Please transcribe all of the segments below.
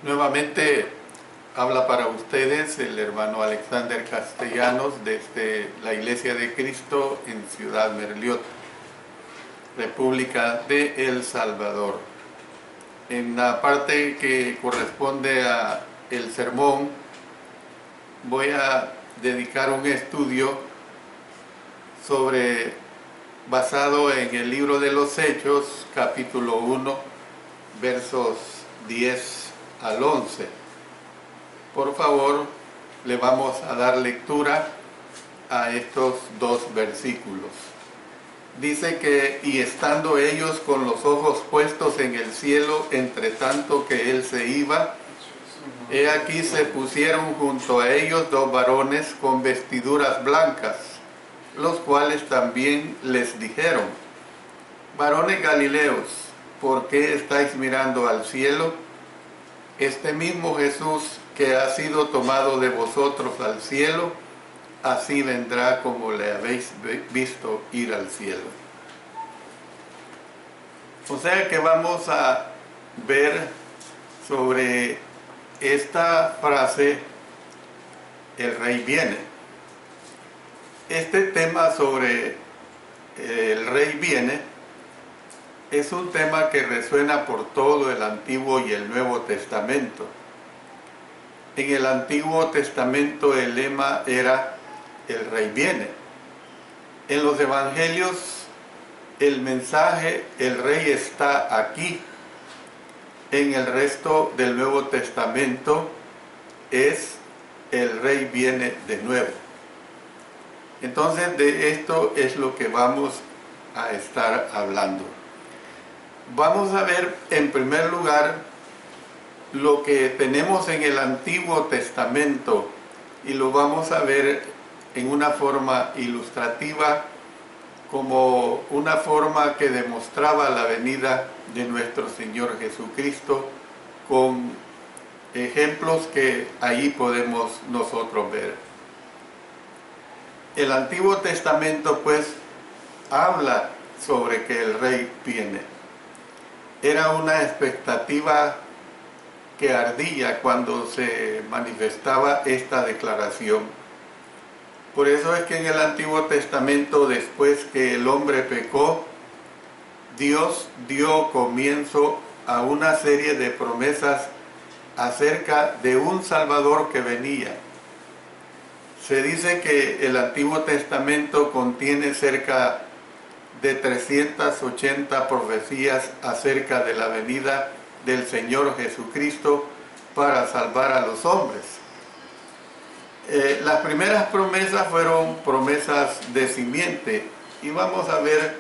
Nuevamente habla para ustedes el hermano Alexander Castellanos desde la Iglesia de Cristo en Ciudad Merliot, República de El Salvador. En la parte que corresponde a el sermón voy a dedicar un estudio basado en el libro de los Hechos, capítulo 1, versos 10 al 11. Por favor, le vamos a dar lectura a estos dos versículos. Dice que, y estando ellos con los ojos puestos en el cielo, entre tanto que él se iba, he aquí se pusieron junto a ellos dos varones con vestiduras blancas, los cuales también les dijeron: varones Galileos, ¿por qué estáis mirando al cielo? Este mismo Jesús que ha sido tomado de vosotros al cielo, así vendrá como le habéis visto ir al cielo. O sea que vamos a ver sobre esta frase, el rey viene. Este tema sobre el rey viene es un tema que resuena por todo el Antiguo y el Nuevo Testamento. En el Antiguo Testamento el lema era el rey viene. En los evangelios el mensaje el rey está aquí. En el resto del Nuevo Testamento es el rey viene de nuevo. Entonces de esto es lo que vamos a estar hablando. Vamos a ver en primer lugar lo que tenemos en el Antiguo Testamento y lo vamos a ver en una forma ilustrativa, como una forma que demostraba la venida de nuestro Señor Jesucristo, con ejemplos que ahí podemos nosotros ver. El Antiguo Testamento pues habla sobre que el rey viene. Era una expectativa que ardía cuando se manifestaba esta declaración. Por eso es que en el Antiguo Testamento, después que el hombre pecó, Dios dio comienzo a una serie de promesas acerca de un Salvador que venía. Se dice que el Antiguo Testamento contiene cerca de 380 profecías acerca de la venida del Señor Jesucristo para salvar a los hombres. Las primeras promesas fueron promesas de simiente, y vamos a ver,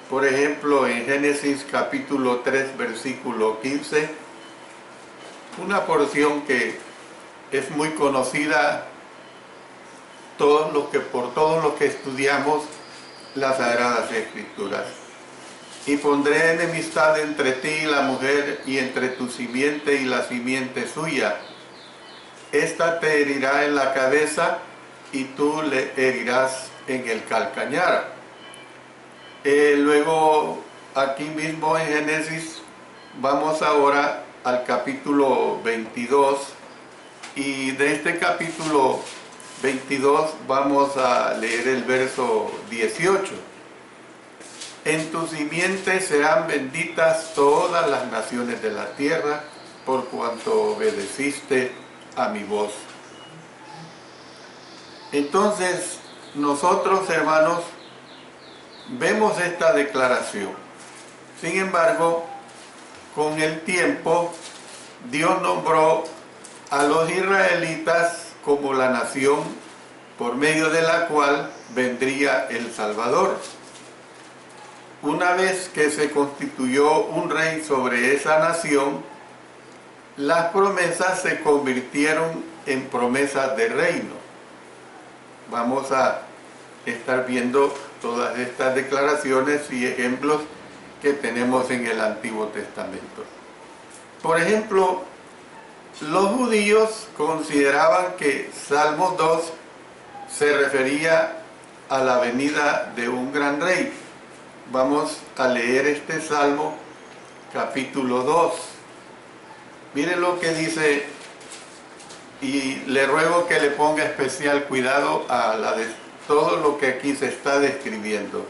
por ejemplo, en Génesis capítulo 3, versículo 15, una porción que es muy conocida por todos los que estudiamos las Sagradas Escrituras. Y pondré enemistad entre ti y la mujer, y entre tu simiente y la simiente suya. Esta te herirá en la cabeza, y tú le herirás en el calcañar. Luego, aquí mismo en Génesis, vamos ahora al capítulo 22, y de este capítulo 22 vamos a leer el verso 18. En tu simiente serán benditas todas las naciones de la tierra, por cuanto obedeciste a mi voz. Entonces, nosotros, hermanos, vemos esta declaración. Sin embargo, con el tiempo, Dios nombró a los israelitas como la nación por medio de la cual vendría el Salvador. Una vez que se constituyó un rey sobre esa nación, las promesas se convirtieron en promesas de reino. Vamos a estar viendo todas estas declaraciones y ejemplos que tenemos en el Antiguo Testamento. Por ejemplo, los judíos consideraban que Salmo 2 se refería a la venida de un gran rey. Vamos a leer este Salmo, capítulo 2. Miren lo que dice, y le ruego que le ponga especial cuidado a todo lo que aquí se está describiendo.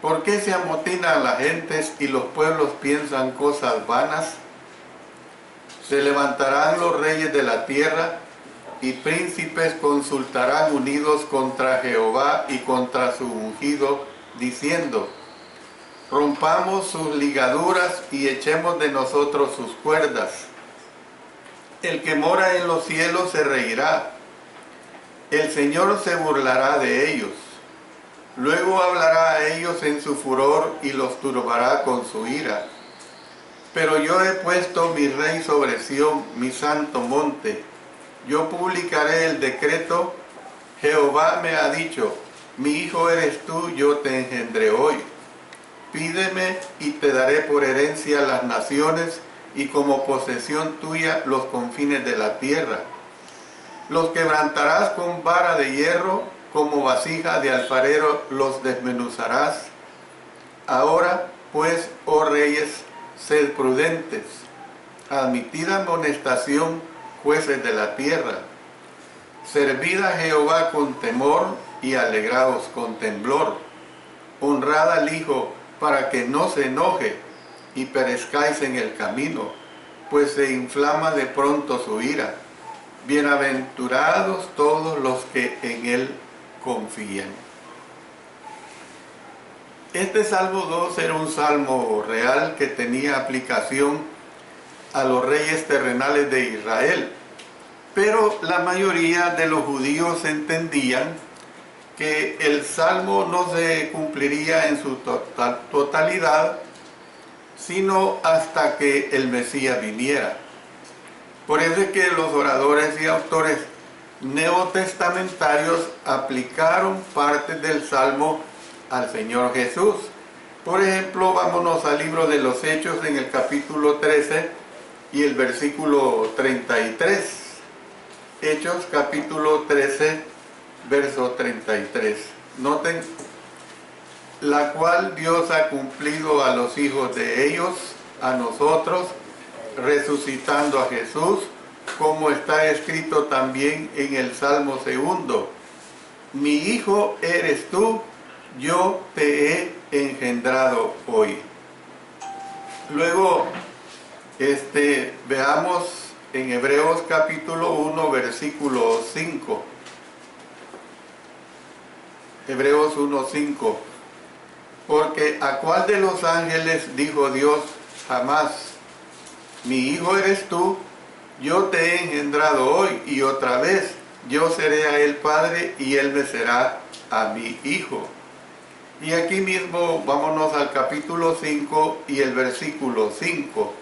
¿Por qué se amotinan las gentes y los pueblos piensan cosas vanas? Se levantarán los reyes de la tierra y príncipes consultarán unidos contra Jehová y contra su ungido, diciendo: rompamos sus ligaduras y echemos de nosotros sus cuerdas. El que mora en los cielos se reirá. El Señor se burlará de ellos. Luego hablará a ellos en su furor y los turbará con su ira. Pero yo he puesto mi rey sobre Sión, mi santo monte. Yo publicaré el decreto. Jehová me ha dicho: mi hijo eres tú, yo te engendré hoy. Pídeme y te daré por herencia las naciones y como posesión tuya los confines de la tierra. Los quebrantarás con vara de hierro, como vasija de alfarero los desmenuzarás. Ahora, pues, oh reyes, sed prudentes. Admitid amonestación, jueces de la tierra. Servid a Jehová con temor y alegraos con temblor. Honrad al Hijo para que no se enoje y perezcáis en el camino, pues se inflama de pronto su ira. Bienaventurados todos los que en él confían. Este Salmo 2 era un salmo real que tenía aplicación a los reyes terrenales de Israel, pero la mayoría de los judíos entendían que el salmo no se cumpliría en su totalidad, sino hasta que el Mesías viniera. Por eso es que los oradores y autores neotestamentarios aplicaron partes del Salmo al Señor Jesús. Por ejemplo, vámonos al libro de los Hechos en el capítulo 13 y el versículo 33. Hechos capítulo 13, verso 33. Noten: la cual Dios ha cumplido a los hijos de ellos, a nosotros, resucitando a Jesús, como está escrito también en el Salmo 2. Mi hijo eres tú, yo te he engendrado hoy. Luego, veamos en Hebreos capítulo 1, versículo 5. Hebreos 1:5. Porque ¿a cuál de los ángeles dijo Dios jamás: mi hijo eres tú, yo te he engendrado hoy, y otra vez yo seré a él padre y él me será a mi hijo? Y aquí mismo vámonos al capítulo 5 y el versículo 5.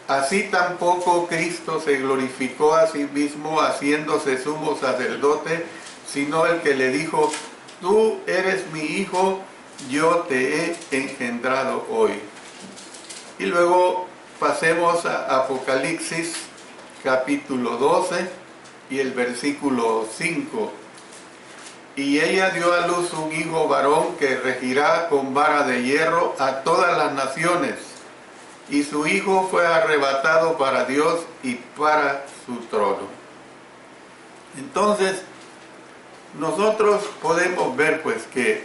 Así tampoco Cristo se glorificó a sí mismo haciéndose sumo sacerdote, sino el que le dijo: tú eres mi hijo, yo te he engendrado hoy. Y luego pasemos a Apocalipsis capítulo 12 y el versículo 5. Y ella dio a luz un hijo varón que regirá con vara de hierro a todas las naciones. Y su hijo fue arrebatado para Dios y para su trono. Entonces, nosotros podemos ver pues que,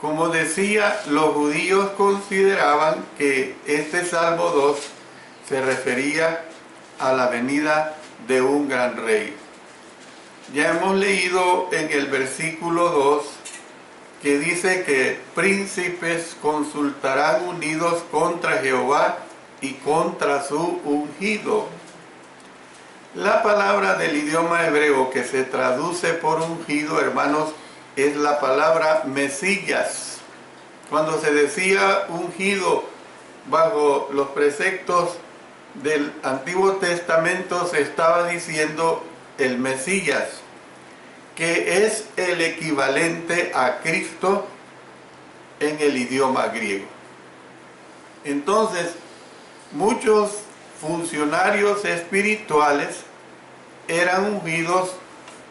como decía, los judíos consideraban que este Salmo 2 se refería a la venida de un gran rey. Ya hemos leído en el versículo 2 que dice que príncipes consultarán unidos contra Jehová y contra su ungido. La palabra del idioma hebreo que se traduce por ungido, hermanos, es la palabra Mesías. Cuando se decía ungido bajo los preceptos del Antiguo Testamento, se estaba diciendo el Mesías, que es el equivalente a Cristo en el idioma griego. Entonces, muchos funcionarios espirituales eran ungidos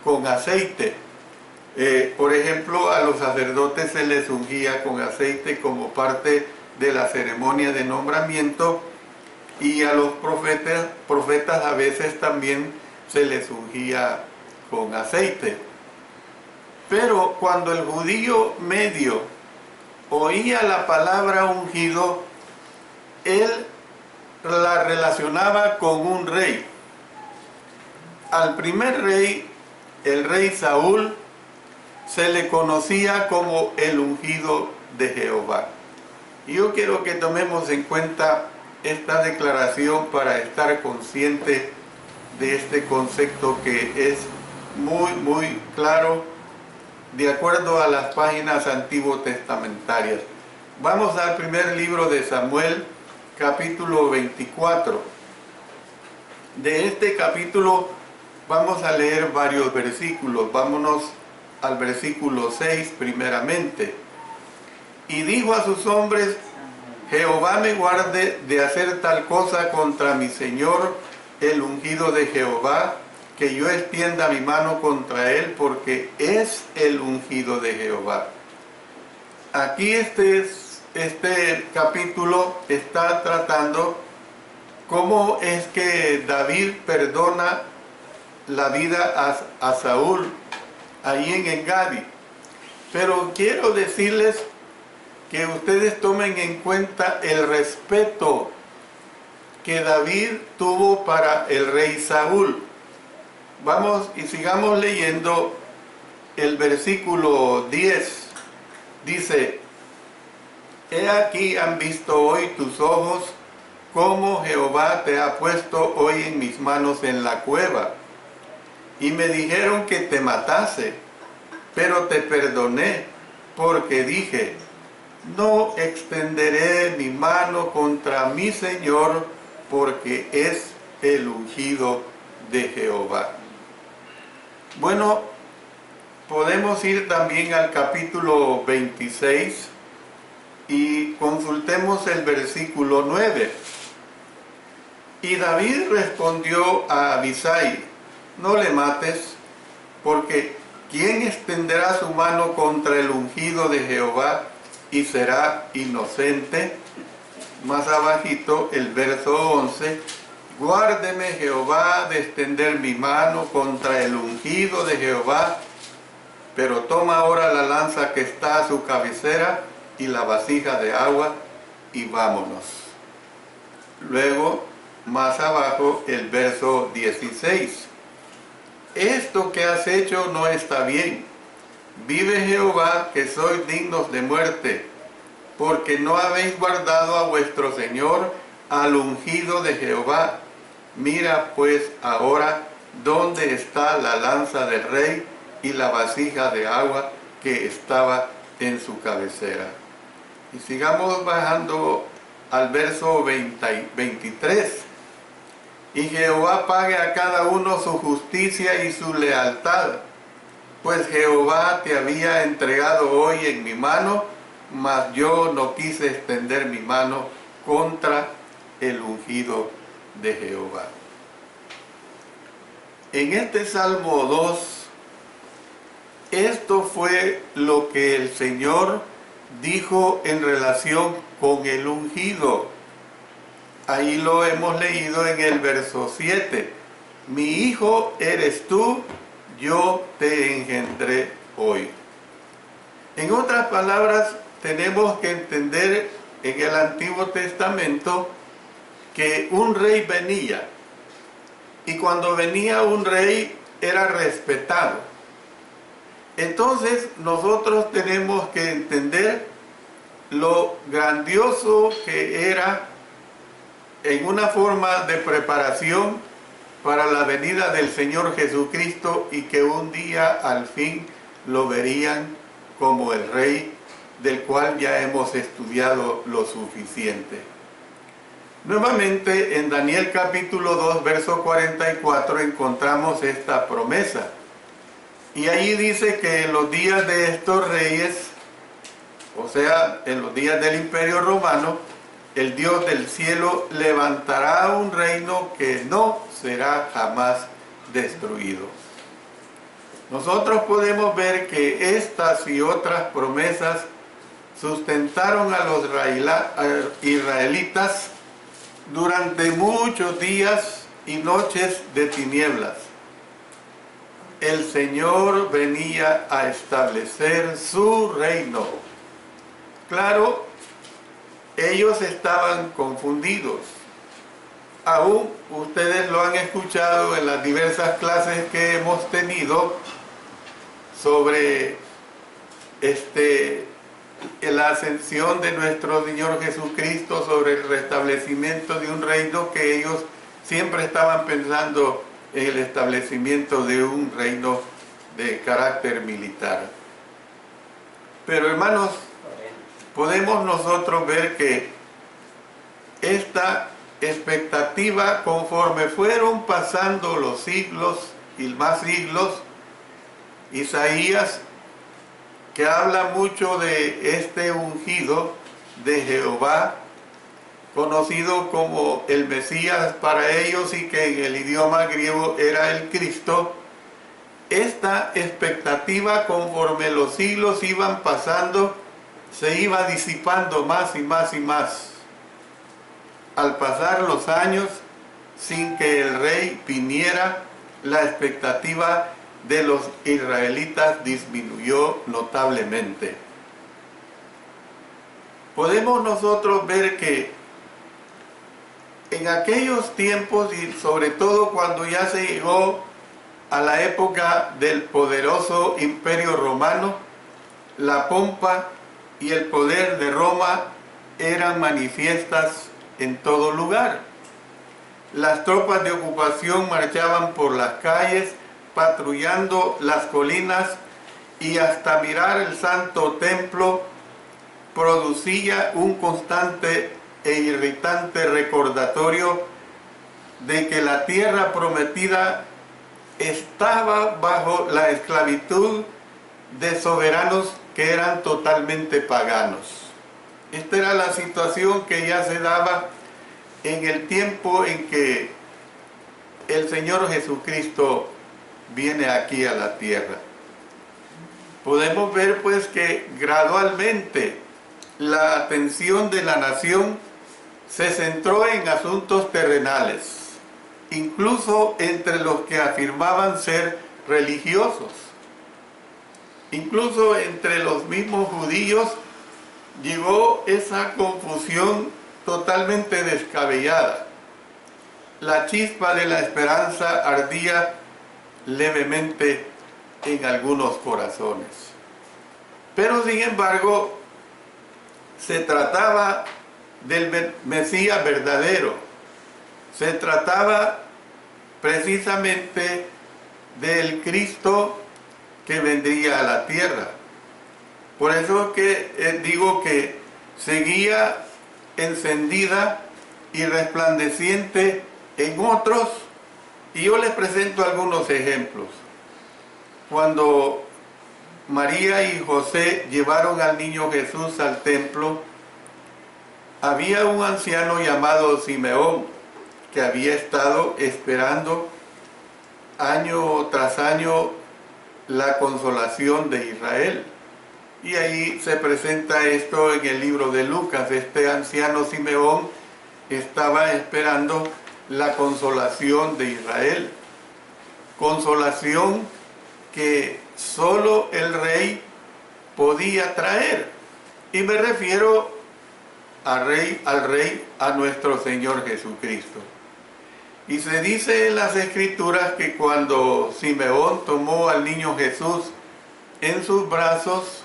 con aceite. Por ejemplo, a los sacerdotes se les ungía con aceite como parte de la ceremonia de nombramiento, y a los profetas a veces también se les ungía con aceite. Pero cuando el judío medio oía la palabra ungido, él la relacionaba con un rey. Al primer rey, el rey Saúl, se le conocía como el ungido de Jehová. Y yo quiero que tomemos en cuenta esta declaración para estar consciente de este concepto que es muy claro de acuerdo a las páginas antiguo testamentarias. Vamos al primer libro de Samuel, capítulo 24. De este capítulo vamos a leer varios versículos. Vámonos al versículo 6 primeramente. Y dijo a sus hombres: Jehová me guarde de hacer tal cosa contra mi señor, el ungido de Jehová, que yo extienda mi mano contra él, porque es el ungido de Jehová. Aquí este capítulo está tratando cómo es que David perdona la vida a Saúl ahí en Engadi. Pero quiero decirles que ustedes tomen en cuenta el respeto que David tuvo para el rey Saúl. Vamos y sigamos leyendo el versículo 10. Dice: He aquí han visto hoy tus ojos cómo Jehová te ha puesto hoy en mis manos en la cueva. Y me dijeron que te matase, pero te perdoné, porque dije: no extenderé mi mano contra mi Señor, porque es el ungido de Jehová. Bueno, podemos ir también al capítulo 26 y consultemos el versículo 9. Y David respondió a Abisai: no le mates, porque ¿quién extenderá su mano contra el ungido de Jehová y será inocente? Más abajito, el verso 11: guárdeme Jehová de extender mi mano contra el ungido de Jehová, pero toma ahora la lanza que está a su cabecera y la vasija de agua, y vámonos. Luego, más abajo, el verso 16: esto que has hecho no está bien. Vive Jehová, que sois dignos de muerte, porque no habéis guardado a vuestro Señor, al ungido de Jehová. Mira pues ahora dónde está la lanza del rey y la vasija de agua que estaba en su cabecera. Y sigamos bajando al verso 23. Y Jehová pague a cada uno su justicia y su lealtad, pues Jehová te había entregado hoy en mi mano, mas yo no quise extender mi mano contra el ungido de Jehová. En este Salmo 2, esto fue lo que el Señor dijo en relación con el ungido. Ahí lo hemos leído en el verso 7. Mi hijo eres tú, yo te engendré hoy. En otras palabras, tenemos que entender en el Antiguo Testamento que un rey venía, y cuando venía un rey era respetado. Entonces nosotros tenemos que entender lo grandioso que era en una forma de preparación para la venida del Señor Jesucristo, y que un día al fin lo verían como el Rey del cual ya hemos estudiado lo suficiente. Nuevamente en Daniel capítulo 2 verso 44 encontramos esta promesa, y ahí dice que en los días de estos reyes, o sea, en los días del Imperio Romano, el Dios del cielo levantará un reino que no será jamás destruido. Nosotros podemos ver que estas y otras promesas sustentaron a los israelitas durante muchos días y noches de tinieblas, el Señor venía a establecer su reino. Claro, ellos estaban confundidos. Aún ustedes lo han escuchado en las diversas clases que hemos tenido sobre la ascensión de nuestro Señor Jesucristo, sobre el restablecimiento de un reino, que ellos siempre estaban pensando en el establecimiento de un reino de carácter militar. Pero hermanos, podemos nosotros ver que esta expectativa, conforme fueron pasando los siglos y más siglos, Isaías, que habla mucho de este ungido de Jehová, conocido como el Mesías para ellos y que en el idioma griego era el Cristo, esta expectativa, conforme los siglos iban pasando, se iba disipando más y más y más. Al pasar los años, sin que el rey viniera, la expectativa de los israelitas disminuyó notablemente. Podemos nosotros ver que en aquellos tiempos, y sobre todo cuando ya se llegó a la época del poderoso Imperio Romano, la pompa y el poder de Roma eran manifiestas en todo lugar. Las tropas de ocupación marchaban por las calles, patrullando las colinas, y hasta mirar el santo templo producía un constante e irritante recordatorio de que la tierra prometida estaba bajo la esclavitud de soberanos que eran totalmente paganos. Esta era la situación que ya se daba en el tiempo en que el Señor Jesucristo viene aquí a la tierra. Podemos ver pues que gradualmente la atención de la nación se centró en asuntos terrenales, incluso entre los que afirmaban ser religiosos. Incluso entre los mismos judíos llegó esa confusión totalmente descabellada. La chispa de la esperanza ardía levemente en algunos corazones. Pero sin embargo, se trataba del Mesías verdadero. Se trataba precisamente del Cristo que vendría a la tierra. Por eso es que digo que seguía encendida y resplandeciente en otros, y yo les presento algunos ejemplos. Cuando María y José llevaron al niño Jesús al templo, había un anciano llamado Simeón que había estado esperando año tras año la consolación de Israel. Y ahí se presenta esto en el libro de Lucas. Este anciano Simeón estaba esperando la consolación de Israel. Consolación que solo el rey podía traer. Y me refiero al rey, a nuestro Señor Jesucristo. Y se dice en las Escrituras que cuando Simeón tomó al niño Jesús en sus brazos,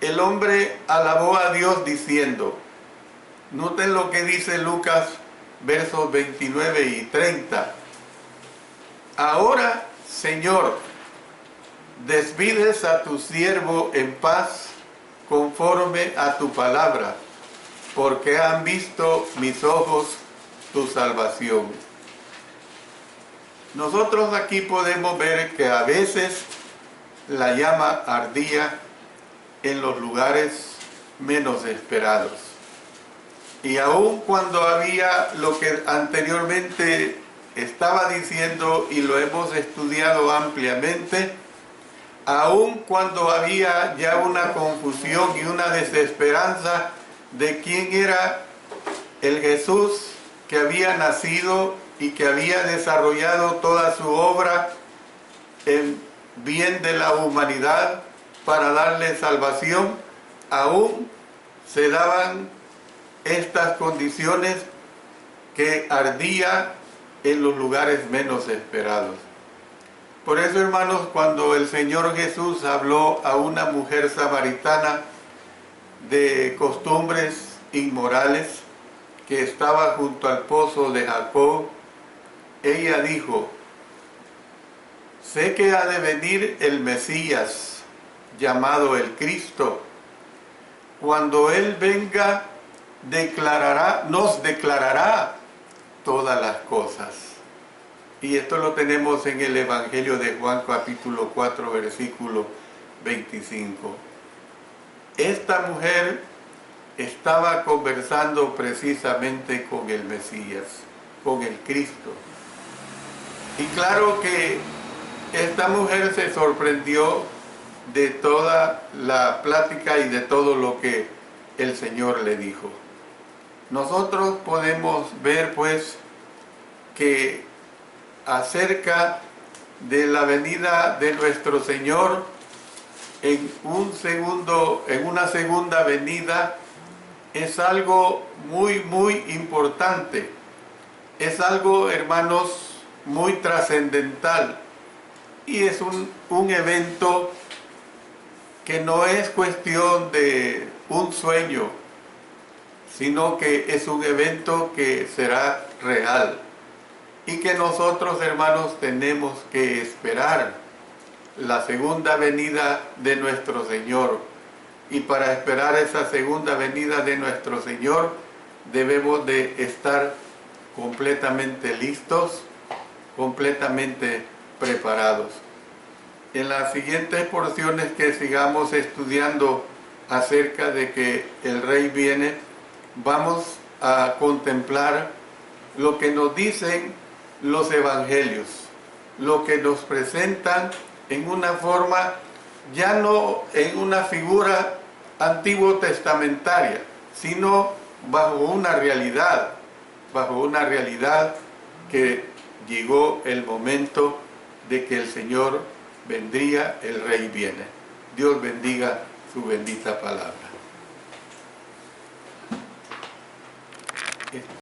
el hombre alabó a Dios diciendo, noten lo que dice Lucas, versos 29 y 30. Ahora, Señor, despides a tu siervo en paz conforme a tu palabra, porque han visto mis ojos tu salvación. Nosotros aquí podemos ver que a veces la llama ardía en los lugares menos esperados. Y aun cuando había lo que anteriormente estaba diciendo y lo hemos estudiado ampliamente, aun cuando había ya una confusión y una desesperanza de quién era el Jesús que había nacido y que había desarrollado toda su obra en bien de la humanidad para darle salvación, aún se daban estas condiciones que ardía en los lugares menos esperados. Por eso, hermanos, cuando el Señor Jesús habló a una mujer samaritana de costumbres inmorales que estaba junto al pozo de Jacob, ella dijo: sé que ha de venir el Mesías, llamado el Cristo. Cuando Él venga, nos declarará todas las cosas. Y esto lo tenemos en el Evangelio de Juan capítulo 4, versículo 25. Esta mujer estaba conversando precisamente con el Mesías, con el Cristo. Y claro que esta mujer se sorprendió de toda la plática y de todo lo que el Señor le dijo. Nosotros podemos ver pues que acerca de la venida de nuestro Señor en una segunda venida es algo muy importante. Es algo, hermanos, muy trascendental, y es un evento que no es cuestión de un sueño, sino que es un evento que será real y que nosotros, hermanos, tenemos que esperar la segunda venida de nuestro Señor. Y para esperar esa segunda venida de nuestro Señor debemos de estar completamente listos, completamente preparados. En las siguientes porciones que sigamos estudiando acerca de que el Rey viene, vamos a contemplar lo que nos dicen los evangelios, lo que nos presentan en una forma, ya no en una figura antiguo testamentaria, sino bajo una realidad que llegó el momento de que el Señor vendría, el Rey viene. Dios bendiga su bendita palabra.